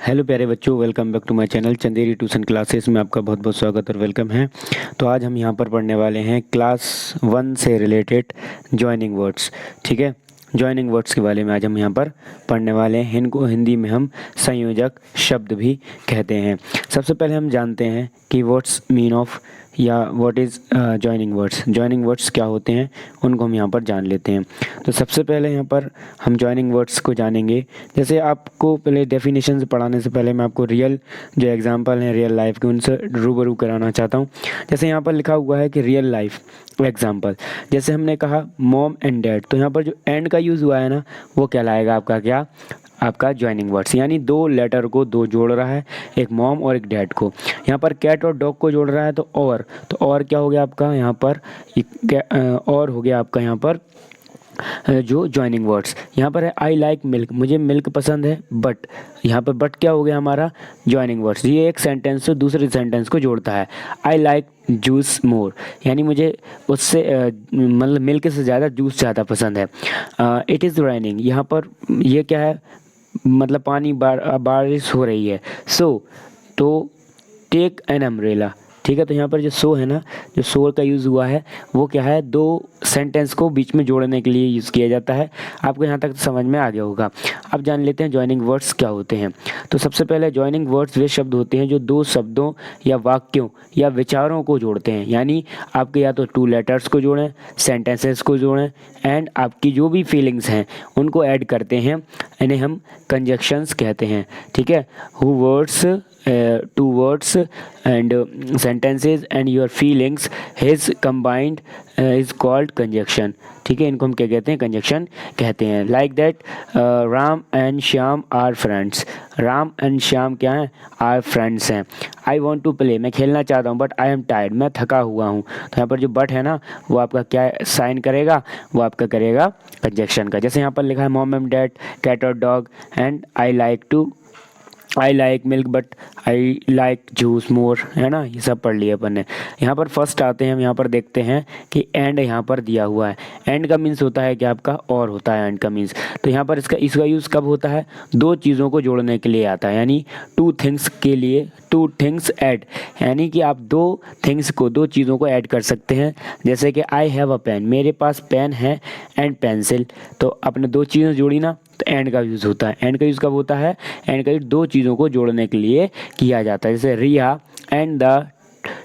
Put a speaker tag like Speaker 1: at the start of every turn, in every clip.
Speaker 1: Hello प्यारे बच्चों, welcome back to my channel Chanderi tuition classes में आपका बहुत बहुत स्वागत और वेलकम है। तो आज हम यहाँ पर पढ़ने वाले हैं क्लास 1 से रिलेटेड जॉइनिंग वर्ड्स। ठीक है, जॉइनिंग वर्ड्स के बारे में आज हम यहाँ पर पढ़ने वाले हैं। इनको हिंदी में हम संयोजक शब्द भी कहते हैं। सबसे पहले हम जानते हैं कि व्हाट्स मीन ऑफ या what is joining words. Joining words क्या होते हैं उनको हम यहाँ पर जान लेते हैं। तो सबसे पहले यहाँ पर हम जॉइनिंग वर्ड्स को जानेंगे। जैसे आपको पहले डेफिनेशन पढ़ाने से पहले मैं आपको रियल जो एग्जांपल हैं रियल लाइफ के उनसे रूबरू कराना चाहता हूँ। जैसे यहाँ पर लिखा हुआ है कि रियल लाइफ एग्जांपल, जैसे हमने कहा मॉम एंड डैड, तो यहाँ पर जो एंड का यूज़ हुआ है ना वो कहलाएगा आपका जॉइनिंग वर्ड्स, यानी दो लेटर को दो जोड़ रहा है, एक मॉम और एक डैड को। यहाँ पर कैट और डॉग को जोड़ रहा है तो और क्या हो गया आपका यहाँ पर और हो गया आपका यहाँ पर जो जॉइनिंग वर्ड्स। यहाँ पर है आई लाइक मिल्क, मुझे मिल्क पसंद है, बट यहाँ पर बट क्या हो गया हमारा जॉइनिंग वर्ड्स। ये एक सेंटेंस से दूसरे सेंटेंस को जोड़ता है। आई लाइक जूस मोर, यानी मुझे उससे मतलब मिल्क से ज़्यादा जूस ज़्यादा पसंद है। इट इज़ रेनिंग, यहाँ पर ये क्या है मतलब पानी बारिश हो रही है। तो टेक एन अम्ब्रेला, ठीक है। तो यहाँ पर जो सो है ना, जो सो का यूज़ हुआ है वो क्या है, दो सेंटेंस को बीच में जोड़ने के लिए यूज़ किया जाता है। आपको यहाँ तक समझ में आ गया होगा। अब जान लेते हैं जॉइनिंग वर्ड्स क्या होते हैं। तो सबसे पहले जॉइनिंग वर्ड्स वे शब्द होते हैं जो दो शब्दों या वाक्यों या विचारों को जोड़ते हैं, यानी आपके या तो टू लेटर्स को जोड़ें, सेंटेंसेस को जोड़ें एंड आपकी जो भी फीलिंग्स हैं उनको ऐड करते हैं, इन्हें हम कंजक्शंस कहते हैं। ठीक है, who words two words and sentences and your feelings his combined is called conjunction। ठीक है, इनको हम क्या कहते हैं, कंजक्शन कहते हैं। Like that Ram and Shyam are friends, Ram and Shyam क्या हैं, आर फ्रेंड्स हैं। आई वॉन्ट टू प्ले, मैं खेलना चाहता हूँ, बट आई एम टायर्ड, मैं थका हुआ हूँ। तो यहाँ पर जो बट है ना वो आपका क्या साइन करेगा, वो आपका करेगा कंजक्शन का। जैसे यहाँ पर लिखा है मॉम एंड डैड, कैट और dog and I like milk but I like juice more, है ना। ये सब पढ़ लिया अपन ने। यहाँ पर फर्स्ट आते हैं, हम यहाँ पर देखते हैं कि एंड यहाँ पर दिया हुआ है। एंड का मीन्स होता है कि आपका और होता है एंड का मीन्स। तो यहाँ पर इसका यूज़ कब होता है, दो चीज़ों को जोड़ने के लिए आता है, यानी टू थिंग्स के लिए, टू थिंग्स ऐड, यानी कि आप दो चीज़ों को ऐड कर सकते हैं। जैसे कि आई हैव अ पेन, मेरे पास पेन है, एंड पेंसिल, तो आपने दो चीज़ें जोड़ी ना तो एंड का यूज़ होता है। एंड का यूज़ कब होता है, एंड का यूज़ दो चीज़ों को जोड़ने के लिए किया जाता है। जैसे रिया and the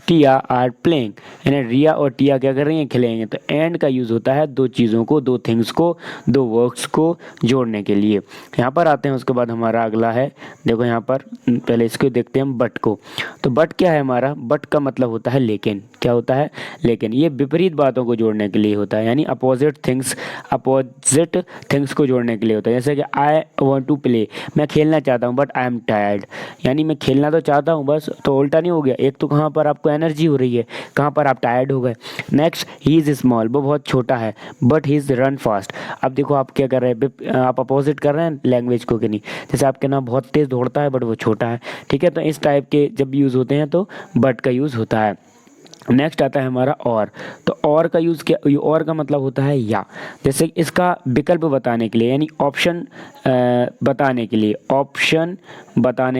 Speaker 1: Tiya are playing, यानी रिया और टिया क्या कर रही हैं, खेलेंगे। तो एंड का यूज़ होता है दो चीज़ों को, दो थिंग्स को, दो वर्क्स को जोड़ने के लिए। यहाँ पर आते हैं, उसके बाद हमारा अगला है, देखो यहाँ पर पहले इसको देखते हैं हम बट को। तो बट क्या है हमारा, बट का मतलब होता है लेकिन। क्या होता है, लेकिन। ये विपरीत बातों को जोड़ने के लिए होता है, यानी अपोजिट थिंग्स को जोड़ने के लिए होता है। जैसे कि आई वॉन्ट टू प्ले, मैं खेलना चाहता हूँ, बट आई एम टायर्ड, यानी मैं खेलना तो चाहता हूँ बस, तो उल्टा नहीं हो गया। एक तो कहाँ पर आपको एनर्जी हो रही है, कहाँ पर आप टायर्ड हो गए। नेक्स्ट, ही इज़ स्मॉल, वो बहुत छोटा है, but he is run fast. अब देखो आप क्या कर रहे हैं, आप अपोजिट कर रहे हैं लैंग्वेज को कि नहीं। जैसे आपके ना बहुत तेज़ दौड़ता है बट वो छोटा है। ठीक है, तो इस टाइप के जब यूज़ होते हैं तो बट का यूज़ होता है। नेक्स्ट आता है हमारा और। तो और का यूज़ क्या, और का मतलब होता है या। जैसे इसका विकल्प बताने के लिए, यानी ऑप्शन बताने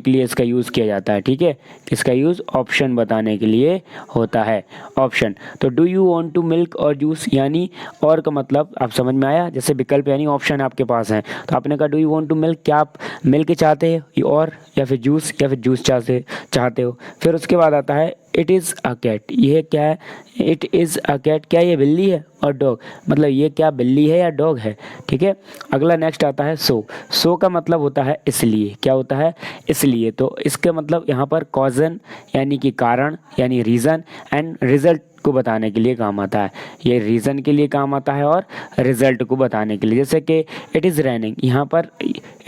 Speaker 1: के लिए इसका यूज़ किया जाता है। ठीक है, इसका यूज़ ऑप्शन बताने के लिए होता है, ऑप्शन। तो do you want to milk और जूस, यानी और का मतलब आप समझ में आया। जैसे विकल्प यानी ऑप्शन आपके पास है, तो आपने कहा do you want to milk, क्या आप मिल्क चाहते हैं और या फिर जूस चाहते हो। फिर उसके बाद आता है इट इज़ अ कैट, यह क्या है, इट इज़ अ कैट, क्या ये बिल्ली है, और डॉग मतलब ये क्या बिल्ली है या डॉग है। ठीक है, अगला नेक्स्ट आता है सो का मतलब होता है इसलिए। क्या होता है, इसलिए। तो इसके मतलब यहाँ पर कॉजन यानी कि कारण, यानी रीज़न, एंड रिजल्ट को बताने के लिए काम आता है। ये रीज़न के लिए काम आता है और रिजल्ट को बताने के लिए। जैसे कि इट इज़ रेनिंग, यहाँ पर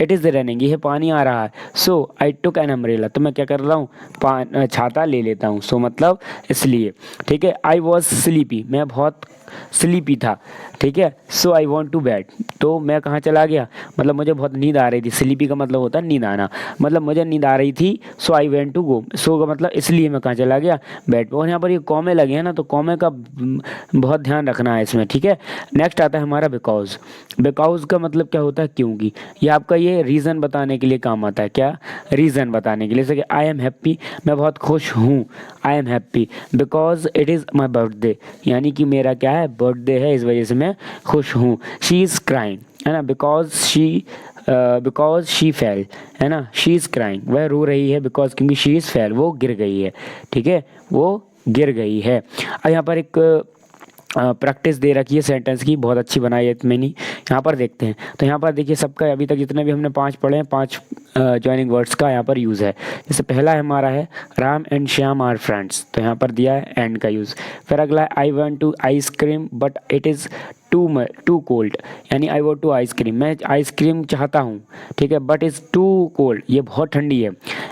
Speaker 1: इट इज़ रेनिंग, यह पानी आ रहा है। सो आई टुक एन अम्ब्रेला, तो मैं क्या कर रहा हूँ, छाता ले लेता हूँ। सो मतलब इसलिए। ठीक है, आई वॉज स्लीपी, मैं बहुत स्लीपी था। ठीक है। सो आई वॉन्ट टू बेड, तो मैं कहाँ चला गया, मतलब मुझे बहुत नींद आ रही थी। स्लीपी का मतलब होता है नींद आना, मतलब मुझे नींद आ रही थी। सो आई वेंट टू गो, सो का मतलब इसलिए मैं कहाँ चला गया, बेड पे। और यहाँ पर ये कॉमे लगे हैं ना, तो कॉमे का बहुत ध्यान रखना है इसमें, ठीक है। नेक्स्ट आता है हमारा बिकॉज। बिकॉज का मतलब क्या होता है, क्योंकि। ये आपका ये रीज़न बताने के लिए काम आता है। क्या, रीज़न बताने के लिए। जैसे कि आई एम हैप्पी, मैं बहुत खुश हूँ। I am happy because it is my birthday, यानी कि मेरा क्या है, बर्थडे है, इस वजह से मैं खुश हूँ। शी इज़ क्राइंग, है ना, बिकॉज शी फेल, है ना, शी इज़ क्राइंग, वह रो रही है, बिकॉज क्योंकि शी इज़ फेल, वो गिर गई है, ठीक है, वो गिर गई है। अब यहाँ पर एक प्रैक्टिस दे रखी है सेंटेंस की, बहुत अच्छी बनाई है मैंने, यहाँ पर देखते हैं। तो यहाँ पर देखिए सबका अभी तक जितने भी हमने 5 पढ़े हैं, 5 ज्वाइनिंग वर्ड्स का यहाँ पर यूज़ है। जैसे पहला हमारा है Ram and Shyam are friends, तो यहाँ पर दिया है एंड का यूज़। फिर अगला है I want to ice cream but it is too cold, यानी आई वांट टू आइसक्रीम, मैं आइसक्रीम चाहता हूँ, ठीक है, बट इज़ टू कोल्ड, ये बहुत ठंडी है।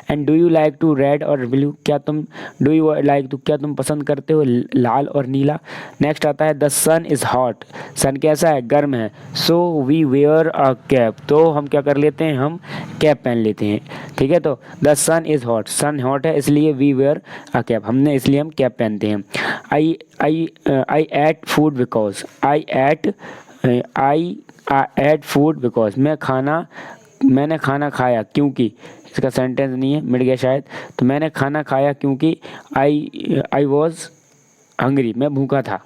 Speaker 1: And do you like to red और ब्लू, क्या तुम, डू यू लाइक टू, क्या तुम पसंद करते हो लाल और नीला। नेक्स्ट आता है the sun is hot, sun कैसा है, गर्म है। So we wear a cap, तो हम क्या कर लेते हैं, हम कैप पहन लेते हैं, ठीक है। तो the sun is hot, sun hot है इसलिए वी वेयर अ कैप, हमने इसलिए हम कैप पहनते हैं। I ate food because, I ate food because, मैंने खाना खाया क्योंकि, इसका सेंटेंस नहीं है, मिट गया शायद। तो मैंने खाना खाया क्योंकि आई वॉज हंग्री, मैं भूखा था,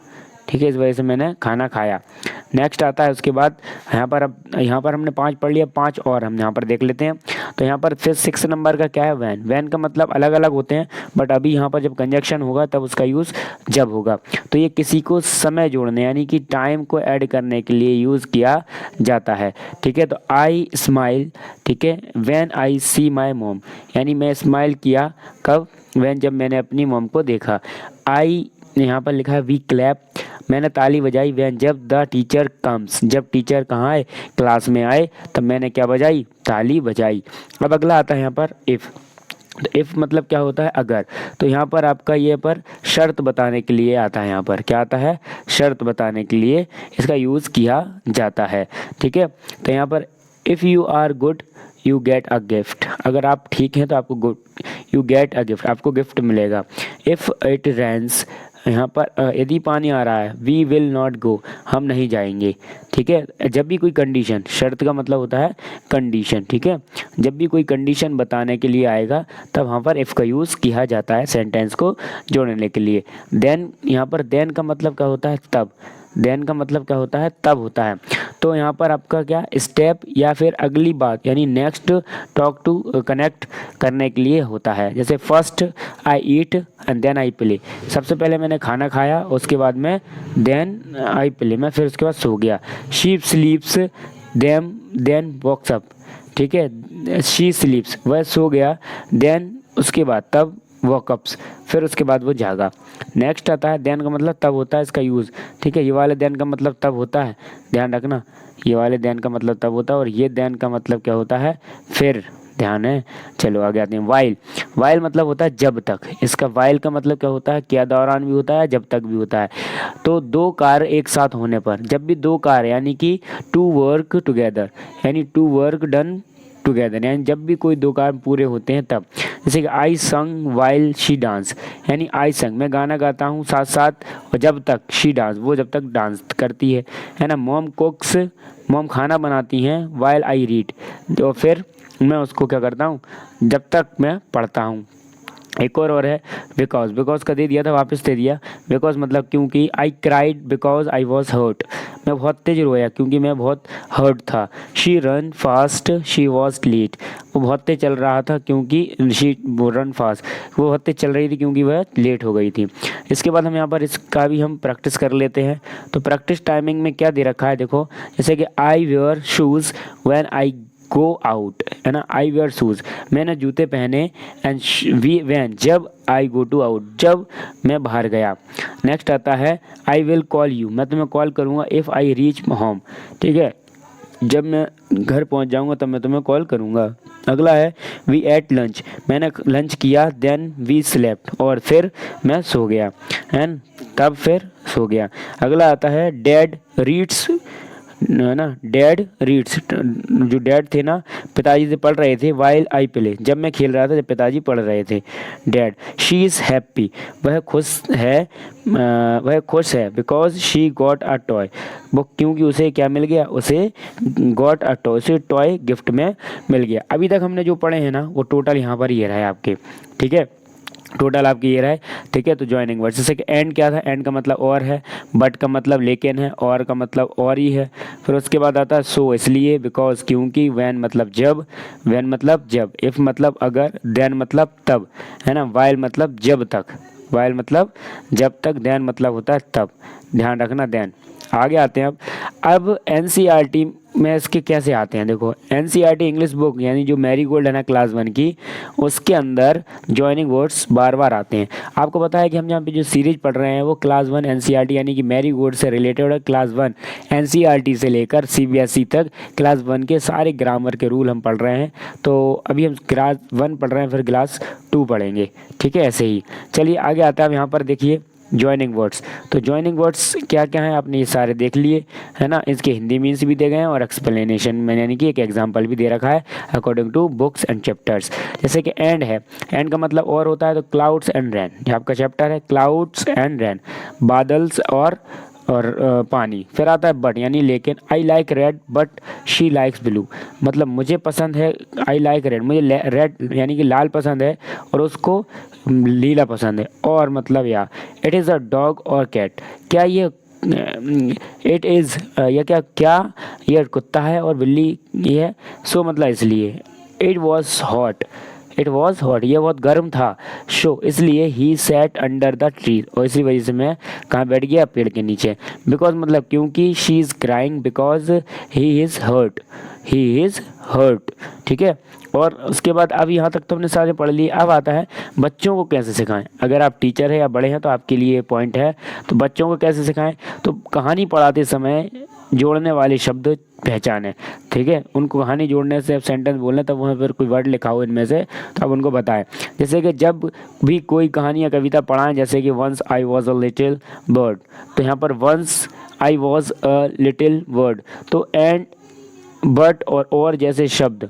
Speaker 1: ठीक है, इस वजह से मैंने खाना खाया। नेक्स्ट आता है उसके बाद यहाँ पर, अब यहाँ पर हमने 5 पढ़ लिया, 5 और हम यहाँ पर देख लेते हैं। तो यहाँ पर फिर 6 नंबर का क्या है, वैन। वैन का मतलब अलग अलग होते हैं, बट अभी यहाँ पर जब कंजक्शन होगा तब उसका यूज़ जब होगा। तो ये किसी को समय जोड़ने यानी कि टाइम को ऐड करने के लिए यूज़ किया जाता है, ठीक है। तो आई स्माइल, ठीक है, वैन आई सी माई मोम, यानी मैं स्माइल किया कब, वैन जब मैंने अपनी मोम को देखा। आई यहाँ पर लिखा है वी क्लैप, मैंने ताली बजाई वैन जब द टीचर कम्स, जब टीचर कहाँ आए, क्लास में आए, तब मैंने क्या बजाई, ताली बजाई। अब अगला आता है यहाँ पर इफ़। तो इफ़ मतलब क्या होता है, अगर। तो यहाँ पर आपका ये पर शर्त बताने के लिए आता है, यहाँ पर क्या आता है, शर्त बताने के लिए इसका यूज़ किया जाता है, ठीक है। तो यहाँ पर if you are good you get a gift, अगर आप ठीक हैं तो आपको good, you get a gift, आपको गिफ्ट मिलेगा। इफ़ इट रेन्स, यहाँ पर यदि पानी आ रहा है, वी विल नॉट गो, हम नहीं जाएंगे, ठीक है। जब भी कोई कंडीशन, शर्त का मतलब होता है कंडीशन, ठीक है, जब भी कोई कंडीशन बताने के लिए आएगा तब वहाँ पर इफ़ का यूज़ किया जाता है सेंटेंस को जोड़ने के लिए। देन, यहाँ पर देन का मतलब क्या होता है, तब। देन का मतलब क्या होता है, तब होता है। तो यहाँ पर आपका क्या स्टेप या फिर अगली बात, यानी नेक्स्ट टॉक टू कनेक्ट करने के लिए होता है। जैसे first I eat and then I play, सबसे पहले मैंने खाना खाया, उसके बाद में देन आई प्ले, मैं फिर उसके बाद सो गया। She sleeps then walks up, ठीक है, शी स्लीप्स, वह सो गया, देन उसके बाद तब वॉकअप्स, फिर उसके बाद वो जागा। नेक्स्ट आता है देन का मतलब तब होता है इसका यूज़, ठीक है, ये वाले देन का मतलब तब होता है, ध्यान रखना, ये वाले देन का मतलब तब होता है, और ये देन का मतलब क्या होता है, फिर, ध्यान है। चलो आगे आते हैं। वाइल, वाइल मतलब होता है जब तक, इसका वाइल का मतलब क्या होता है, क्या दौरान भी होता है, जब तक भी होता है। तो 2 कार्य एक साथ होने पर, जब भी 2 कार्य यानी कि टू वर्क टुगेदर, यानी टू वर्क डन टुगेदर, यानी जब भी कोई 2 कार्य पूरे होते हैं तब। जैसे कि आई संग वाइल शी डांस, यानी आई संग, मैं गाना गाता हूँ साथ साथ, और जब तक शी डांस, वो जब तक डांस करती है ना। मॉम कुक्स, मॉम खाना बनाती हैं, वाइल आई रीड, तो फिर मैं उसको क्या करता हूँ, जब तक मैं पढ़ता हूँ। एक और है बिकॉज, बिकॉज का दे दिया था, वापस दे दिया। बिकॉज मतलब क्योंकि, I cried because I was hurt, मैं बहुत तेज रोया क्योंकि मैं बहुत हर्ट था। She run fast she was late, वो बहुत तेज चल रहा था क्योंकि वो रन फास्ट, वो बहुत तेज चल रही थी क्योंकि वह लेट हो गई थी। इसके बाद हम यहाँ पर इसका भी हम प्रैक्टिस कर लेते हैं। तो प्रैक्टिस टाइमिंग में क्या दे रखा है देखो, जैसे कि I wear shoes when I go out, है ना, आई वेयर शूज़, मैंने जूते पहने, एंड वी वैन, जब आई गो टू आउट, जब मैं बाहर गया। नेक्स्ट आता है आई विल कॉल यू, मैं तुम्हें कॉल करूँगा, इफ़ आई रीच होम, ठीक है, जब मैं घर पहुंच जाऊंगा तब मैं तुम्हें कॉल करूंगा। अगला है वी एट लंच, मैंने लंच किया, देन वी स्लेप्ट, और फिर मैं सो गया। एंड तब फिर सो गया। अगला आता है डैड रीड्स, ना डैड रीड्स, जो डैड थे ना पिताजी से पढ़ रहे थे, वाइल आई प्ले, जब मैं खेल रहा था जब पिताजी पढ़ रहे थे। डैड शी इज़ हैप्पी, वह खुश है because she got a toy, वो क्योंकि उसे क्या मिल गया, उसे गॉट अ टॉय, उसे टॉय गिफ्ट में मिल गया। अभी तक हमने जो पढ़े हैं ना वो टोटल यहाँ पर ये रहा है आपके, ठीक है, टोटल आपकी ये रहा है, ठीक है। तो ज्वाइनिंग वर्ड, जैसे कि एंड क्या था, एंड का मतलब और है, बट का मतलब लेकिन है, और का मतलब और ही है। फिर उसके बाद आता है सो, इसलिए, बिकॉज क्योंकि, वैन मतलब जब, वैन मतलब जब, इफ़ मतलब अगर, देन मतलब तब, है ना, वाइल मतलब जब तक, वाइल मतलब जब तक, देन मतलब होता है तब, ध्यान रखना देन। आगे आते हैं अब एनसीईआरटी में इसके कैसे आते हैं, देखो एनसीईआरटी इंग्लिश बुक यानी जो मैरी गोल्ड है ना क्लास 1 की, उसके अंदर ज्वाइनिंग वर्ड्स बार बार आते हैं। आपको पता है कि हम यहाँ पे जो सीरीज पढ़ रहे हैं वो क्लास 1 एनसीईआरटी यानी कि मैरी गोल्ड से रिलेटेड है। क्लास 1 एनसीईआरटी से लेकर सीबीएसई तक क्लास 1 के सारे ग्रामर के रूल हम पढ़ रहे हैं। तो अभी हम क्लास 1 पढ़ रहे हैं, फिर क्लास 2 पढ़ेंगे, ठीक है, ऐसे ही। चलिए आगे आता है, यहाँ पर देखिए ज्वाइनिंग वर्ड्स। तो ज्वाइनिंग वर्ड्स क्या क्या हैं आपने ये सारे देख लिए, है ना। इसके हिंदी मीन्स भी दे गए हैं और एक्सप्लेनेशन में यानी कि एक एग्जांपल भी दे रखा है according to books and chapters. जैसे कि एंड है, एंड का मतलब और होता है, तो क्लाउड्स एंड रैन, ये आपका चैप्टर है क्लाउड्स एंड रैन, बादल्स और पानी। फिर आता है बट यानी लेकिन, I like red but she likes blue, मतलब मुझे पसंद है, आई लाइक रेड, मुझे रेड यानी कि लाल पसंद है और उसको लीला पसंद है। और मतलब या इट इज़ अ डॉग और कैट, क्या ये इट इज़ या क्या ये कुत्ता है और बिल्ली ये है। सो मतलब इसलिए, it was hot, it was hot, ये बहुत गर्म था। शो इसलिए, he sat under the tree, और इसी वजह से मैं कहाँ बैठ गया, पेड़ के नीचे। बिकॉज मतलब क्योंकि, she is crying because he is hurt, he is hurt, ठीक है। और उसके बाद अब यहाँ तक तो हमने सारे पढ़ लिए। अब आता है बच्चों को कैसे सिखाएं। अगर आप टीचर है या बड़े हैं तो आपके लिए पॉइंट है। तो बच्चों को कैसे सिखाएं, तो कहानी पढ़ाते समय जोड़ने वाले शब्द पहचाने, ठीक है। उनको कहानी जोड़ने से सेंटेंस बोलने, तब वहाँ पर कोई वर्ड लिखा हो इनमें से तो आप उनको बताएं। जैसे कि जब भी कोई कहानी या कविता पढ़ाएं, जैसे कि once I was a little bird, तो यहाँ पर once I was a little bird, तो एंड बट और जैसे शब्द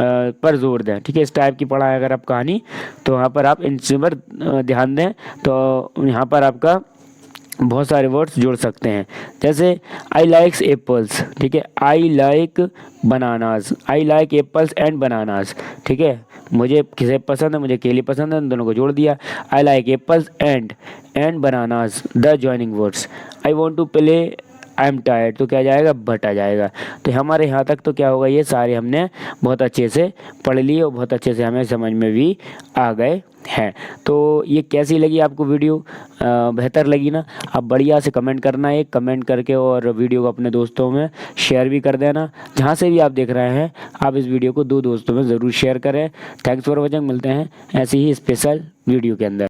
Speaker 1: पर जोर दें, ठीक है। इस टाइप की पढ़ाएं अगर आप कहानी, तो वहाँ पर आप इन चीज़ों पर ध्यान दें, तो यहाँ पर आपका बहुत सारे वर्ड्स जोड़ सकते हैं। जैसे आई लाइक्स एप्पल्स, ठीक है, I like bananas, I like apples and bananas, ठीक है, मुझे सेब पसंद है, मुझे केले पसंद है, दोनों को जोड़ दिया। I like apples and bananas, the joining words. I want to play, I am tired, तो क्या जाएगा, बट आ जाएगा। तो हमारे यहाँ तक तो क्या होगा, ये सारे हमने बहुत अच्छे से पढ़ लिए और बहुत अच्छे से हमें समझ में भी आ गए हैं। तो ये कैसी लगी आपको वीडियो, बेहतर लगी ना। आप बढ़िया से कमेंट करना, एक कमेंट करके, और वीडियो को अपने दोस्तों में शेयर भी कर देना। जहाँ से भी आप देख रहे हैं आप इस वीडियो को 2 दोस्तों में ज़रूर शेयर करें। थैंक्स फॉर वॉचिंग, मिलते हैं ऐसी ही स्पेशल वीडियो के अंदर।